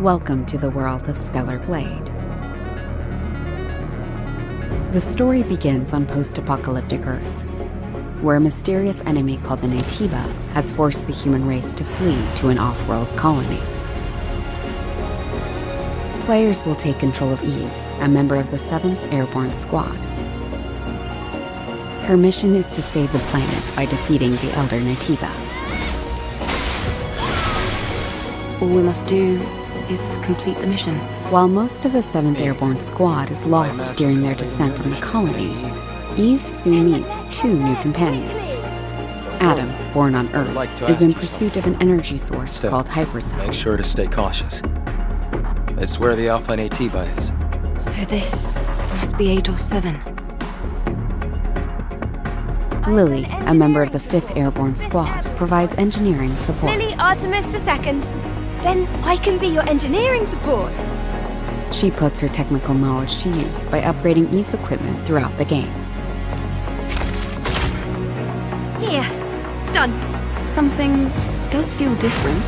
Welcome to the world of Stellar Blade. The story begins on post-apocalyptic Earth, where a mysterious enemy called the Naytiba has forced the human race to flee to an off-world colony. Players will take control of Eve, a member of the 7th Airborne Squad. Her mission is to save the planet by defeating the Elder Naytiba. All we must do is complete the mission. While most of the 7th Airborne Squad is lost during their descent from the colony, Eve soon meets 2 new companions. Adam, born on Earth, is in pursuit of an energy source called hypercell. Make sure to stay cautious. It's where the Alpha Naytiba is. So this must be ADOS 7. Lily, a member of the 5th Airborne Squad, provides engineering support. Lily Artemis II. Then I can be your engineering support. She puts her technical knowledge to use by upgrading Eve's equipment throughout the game. Here, done. Something does feel different.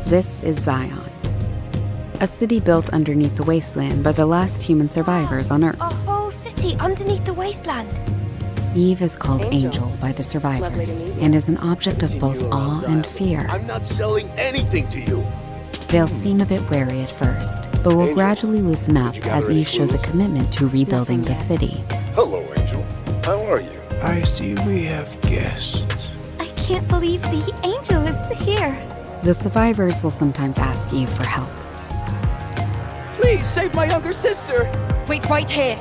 This is Zion, a city built underneath the Wasteland by the last human survivors on Earth. A whole city underneath the Wasteland. Eve is called Angel by the survivors and is an object of both awe and fear. I'm not selling anything to you. They'll seem a bit wary at first, but will gradually loosen up as Eve shows a commitment to rebuilding the city. Hello, Angel. How are you? I see we have guests. I can't believe the angel is here. The survivors will sometimes ask Eve for help. Please save my younger sister! Wait right here.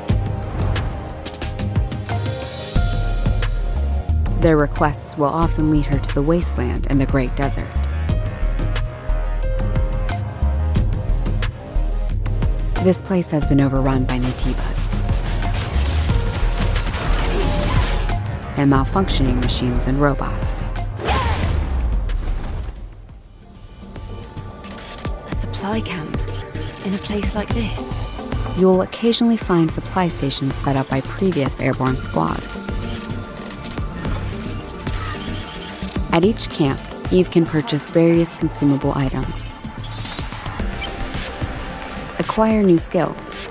Their requests will often lead her to the Wasteland and the Great Desert. This place has been overrun by Naytibas and malfunctioning machines and robots. A supply camp in a place like this. You'll occasionally find supply stations set up by previous airborne squads. At each camp, Eve can purchase various consumable items, acquire new skills,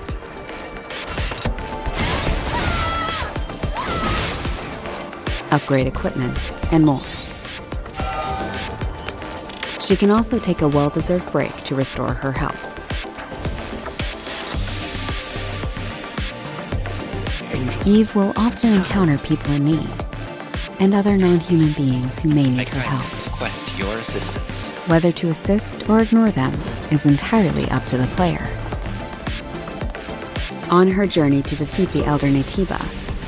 upgrade equipment, and more. She can also take a well-deserved break to restore her health. Eve will often encounter people in need, and other non-human beings who may need her help. Request your assistance. Whether to assist or ignore them is entirely up to the player. On her journey to defeat the Elder Naytiba,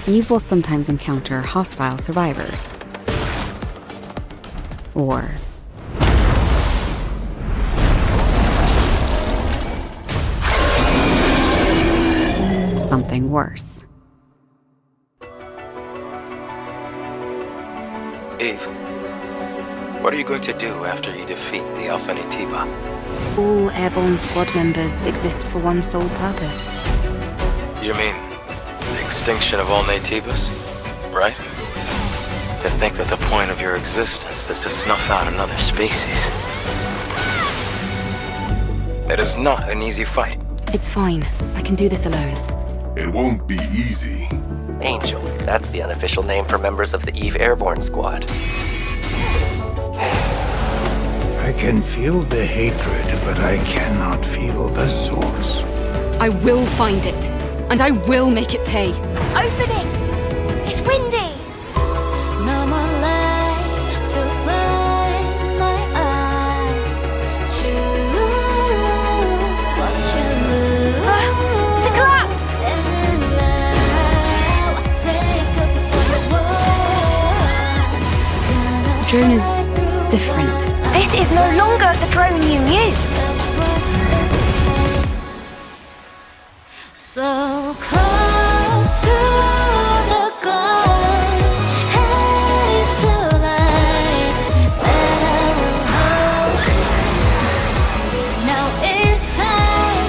Eve will sometimes encounter hostile survivors. Or something worse. Eve, what are you going to do after you defeat the Alpha Naytiba? All airborne squad members exist for one sole purpose. You mean the extinction of all Naytibas, right? To think that the point of your existence is to snuff out another species. It is not an easy fight. It's fine. I can do this alone. It won't be easy. Angel, that's the unofficial name for members of the Eve Airborne Squad. I can feel the hatred, but I cannot feel the source. I will find it, and I will make it pay. Open it. It's windy. No more lights to blind my eye. Choose what you lose. To collapse. And now take a piece of the world. The drone is different. This is no longer the drone you knew. So close to the goal, headed to light that I will hold. Now it's time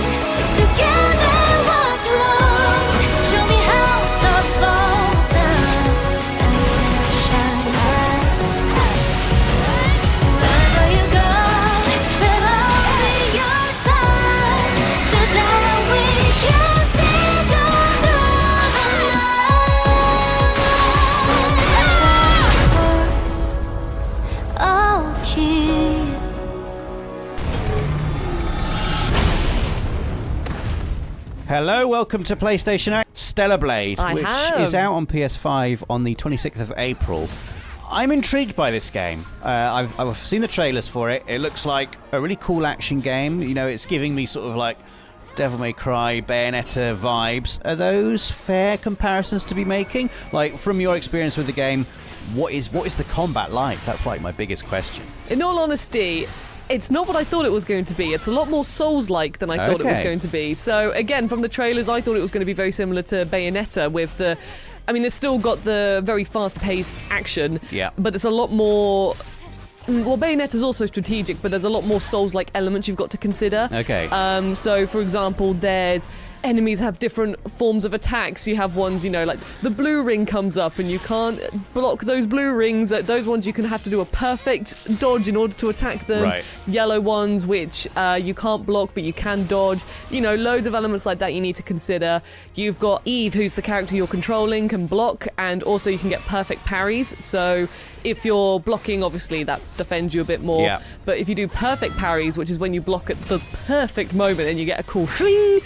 to gather what's lost. Show me how stars fall down and to shine. Hello, welcome to PlayStation Act Stellar Blade, which have. is out on PS5 on the 26th of April. I'm intrigued by this game. I've seen the trailers for it. It looks like a really cool action game. You know, it's giving me sort of like Devil May Cry, Bayonetta vibes. Are those fair comparisons to be making? Like, from your experience with the game, what is the combat like? That's like my biggest question. In all honesty, it's not what I thought it was going to be. It's a lot more Souls-like than I thought it was going to be. So again, from the trailers, I thought it was going to be very similar to Bayonetta with the... I mean, it's still got the very fast-paced action, but it's a lot more... Well, Bayonetta's also strategic, but there's a lot more Souls-like elements you've got to consider. Okay. So, for example, there's... Enemies have different forms of attacks. You have ones, you know, like the blue ring comes up and you can't block those blue rings. Those ones you can have to do a perfect dodge in order to attack them. Right. Yellow ones, which you can't block but you can dodge. You know, loads of elements like that you need to consider. You've got Eve, who's the character you're controlling, can block, and also you can get perfect parries. So if you're blocking, obviously that defends you a bit more. Yeah. But if you do perfect parries, which is when you block at the perfect moment and you get a cool shling,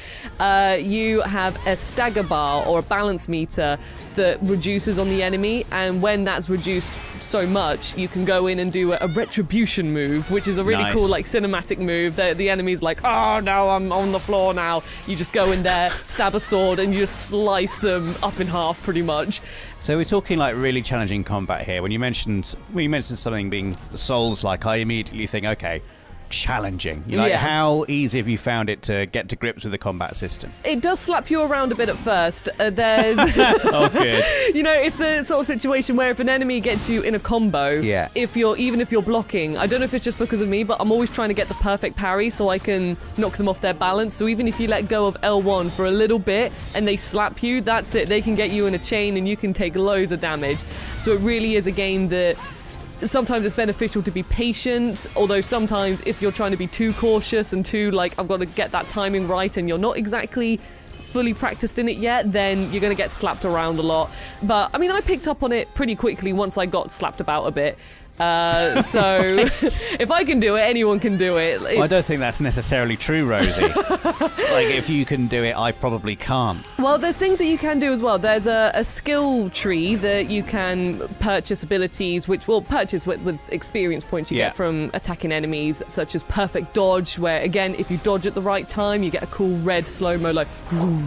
you have a stagger bar or a balance meter that reduces on the enemy, and when that's reduced so much, you can go in and do a retribution move, which is a really cool like cinematic move. The enemy's like, oh no, I'm on the floor now. You just go in there, stab a sword, and you just slice them up in half pretty much. So we're talking like really challenging combat here. When you mentioned something being Souls-like, I immediately think, okay, challenging. Like, how easy have you found it to get to grips with the combat system? It does slap you around a bit at first. There's oh, good. You know, it's the sort of situation where if an enemy gets you in a combo, if you're blocking, I don't know if it's just because of me, but I'm always trying to get the perfect parry so I can knock them off their balance. So even if you let go of L1 for a little bit and they slap you, that's it. They can get you in a chain and you can take loads of damage. So it really is a game that sometimes it's beneficial to be patient, although sometimes if you're trying to be too cautious and too like, I've got to get that timing right, and you're not exactly fully practiced in it yet, then you're going to get slapped around a lot. But I mean, I picked up on it pretty quickly once I got slapped about a bit. So if I can do it, anyone can do it. Well, I don't think that's necessarily true, Rosie. Like, if you can do it, I probably can't. Well, there's things that you can do as well. There's a skill tree that you can purchase abilities, which will purchase with experience points you get from attacking enemies, such as perfect dodge, where again, if you dodge at the right time, you get a cool red slow-mo, like whoo.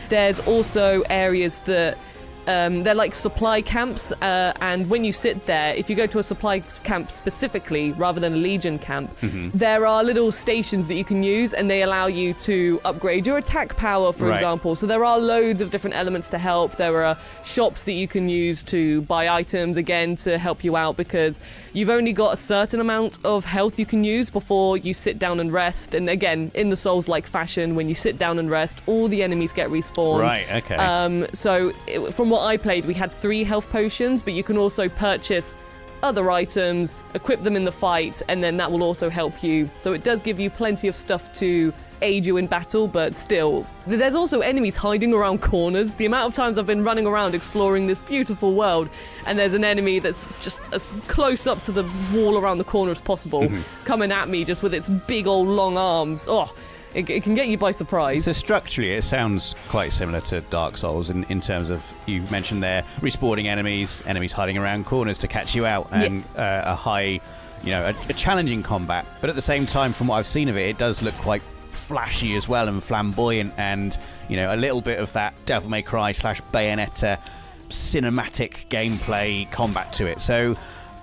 There's also areas that they're like supply camps, and when you sit there, if you go to a supply camp specifically rather than a Legion camp, there are little stations that you can use, and they allow you to upgrade your attack power, for example. So there are loads of different elements to help. There are shops that you can use to buy items, again, to help you out, because you've only got a certain amount of health you can use before you sit down and rest. And again, in the Souls-like fashion, when you sit down and rest, all the enemies get respawned. Right, okay. So from what I played, we had 3 health potions, but you can also purchase other items, equip them in the fight, and then that will also help you. So it does give you plenty of stuff to aid you in battle, but still, there's also enemies hiding around corners. The amount of times I've been running around exploring this beautiful world, and there's an enemy that's just as close up to the wall around the corner as possible, coming at me just with its big old long arms. Oh, it can get you by surprise. So structurally, it sounds quite similar to Dark Souls in terms of, you mentioned there, respawning enemies hiding around corners to catch you out, and a high, you know, a challenging combat. But at the same time, from what I've seen of it, it does look quite flashy as well and flamboyant, and, you know, a little bit of that Devil May Cry / Bayonetta cinematic gameplay combat to it. So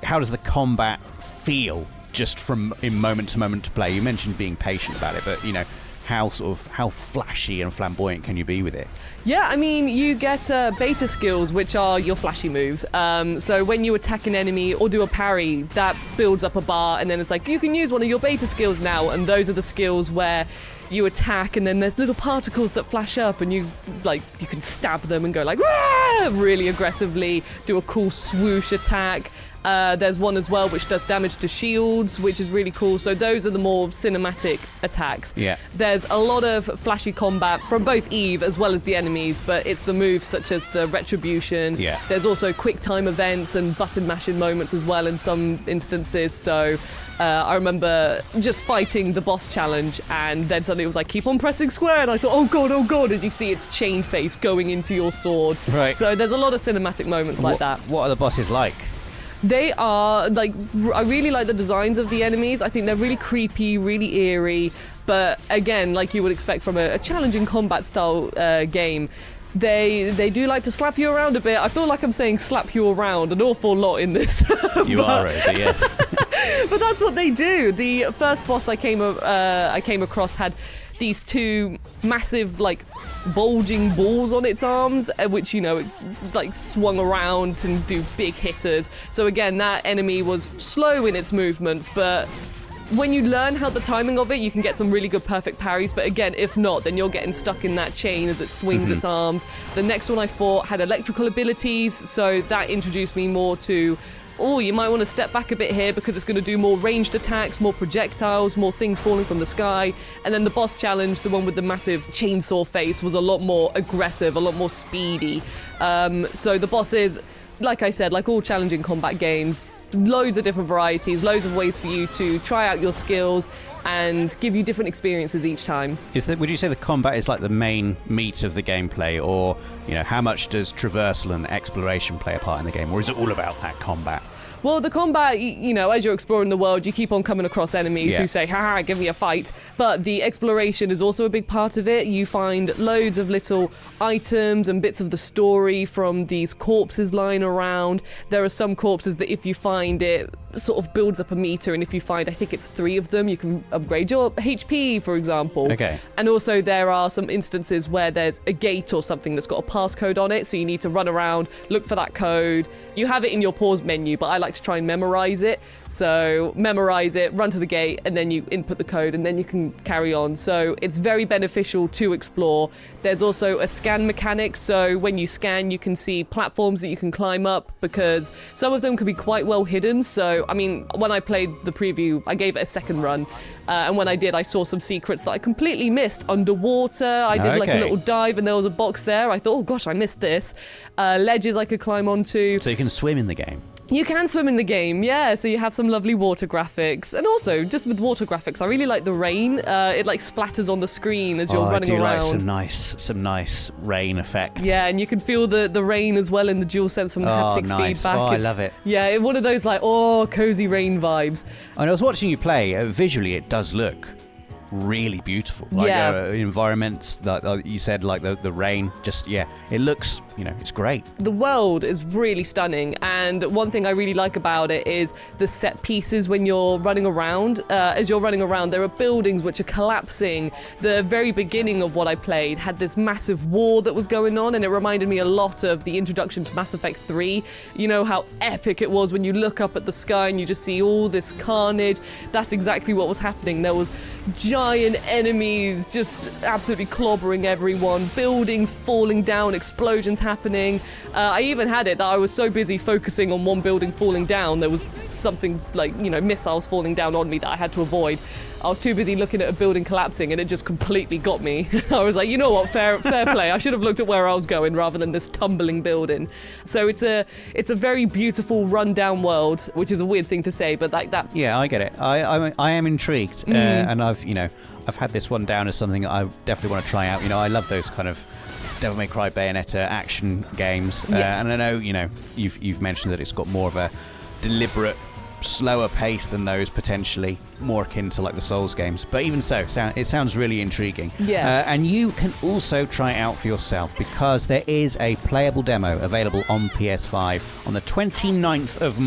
how does the combat feel just from in moment to moment to play? You mentioned being patient about it, but, you know, how flashy and flamboyant can you be with it? Yeah, I mean, you get beta skills, which are your flashy moves. So when you attack an enemy or do a parry, that builds up a bar, and then it's like, you can use one of your beta skills now, and those are the skills where you attack, and then there's little particles that flash up, and you can stab them and go like, Rah! Really aggressively, do a cool swoosh attack. There's one as well which does damage to shields, which is really cool. So those are the more cinematic attacks. Yeah. There's a lot of flashy combat from both Eve as well as the enemies, but it's the moves such as the Retribution. Yeah. There's also quick time events and button mashing moments as well in some instances. So I remember just fighting the boss challenge, and then suddenly it was like, keep on pressing square, and I thought, oh god, as you see its chain face going into your sword. Right. So there's a lot of cinematic moments like that. What are the bosses like? They are, like, I really like the designs of the enemies. I think they're really creepy, really eerie, but again, like you would expect from a challenging combat style game, they do like to slap you around a bit. I feel like I'm saying slap you around an awful lot in this. You are, Rosie, yes. But that's what they do. The first boss I came across had these two massive, like, bulging balls on its arms, which, it, like, swung around and do big hitters. So again, that enemy was slow in its movements, but when you learn how the timing of it, you can get some really good perfect parries. But again, if not, then you're getting stuck in that chain as it swings its arms. The next one I fought had electrical abilities, so that introduced me more to, oh, you might want to step back a bit here because it's going to do more ranged attacks, more projectiles, more things falling from the sky. And then the boss challenge, the one with the massive chainsaw face, was a lot more aggressive, a lot more speedy. So the bosses, like I said, like all challenging combat games, loads of different varieties, loads of ways for you to try out your skills and give you different experiences each time. Would you say the combat is like the main meat of the gameplay, or how much does traversal and exploration play a part in the game, or is it all about that combat? Well, the combat, as you're exploring the world, you keep on coming across enemies who say, haha, give me a fight. But the exploration is also a big part of it. You find loads of little items and bits of the story from these corpses lying around. There are some corpses that if you find it, sort of builds up a meter, and if you find, I think it's 3 of them, you can upgrade your HP, for example. Okay. And also there are some instances where there's a gate or something that's got a passcode on it, so you need to run around, look for that code. You have it in your pause menu, but I like to try and memorize it. So memorize it, run to the gate, and then you input the code, and then you can carry on. So it's very beneficial to explore. There's also a scan mechanic, so when you scan, you can see platforms that you can climb up, because some of them can be quite well hidden. So, I mean, when I played the preview, I gave it a second run, and when I did, I saw some secrets that I completely missed underwater. I did like a little dive, and there was a box there. I thought, oh gosh, I missed this. Ledges I could climb onto. So you can swim in the game? You can swim in the game, yeah, so you have some lovely water graphics. And also, just with water graphics, I really like the rain. It like splatters on the screen as you're running around. I do like some nice rain effects. Yeah, and you can feel the rain as well in the DualSense from the haptic feedback. Oh, I love it. Yeah, one of those like, cozy rain vibes. And I was watching you play, visually it does look really beautiful. Like, environments, like you said, like the rain, just, it looks, it's great. The world is really stunning, and one thing I really like about it is the set pieces when you're running around. As you're running around, there are buildings which are collapsing. The very beginning of what I played had this massive war that was going on, and it reminded me a lot of the introduction to Mass Effect 3. You know how epic it was when you look up at the sky and you just see all this carnage. That's exactly what was happening. There was giant enemies just absolutely clobbering everyone, buildings falling down, explosions happening. I even had it that I was so busy focusing on one building falling down, there was something like, missiles falling down on me that I had to avoid. I was too busy looking at a building collapsing, and it just completely got me. I was like, you know what, fair play. I should have looked at where I was going rather than this tumbling building. So it's a very beautiful rundown world, which is a weird thing to say, but like that. Yeah, I get it. I am intrigued, and I've had this one down as something I definitely want to try out. I love those kind of Devil May Cry Bayonetta action games, and I know you've mentioned that it's got more of a deliberate, slower pace than those, potentially more akin to like the Souls games, but even so, it sounds really intriguing. And you can also try it out for yourself, because there is a playable demo available on PS5 on the 29th of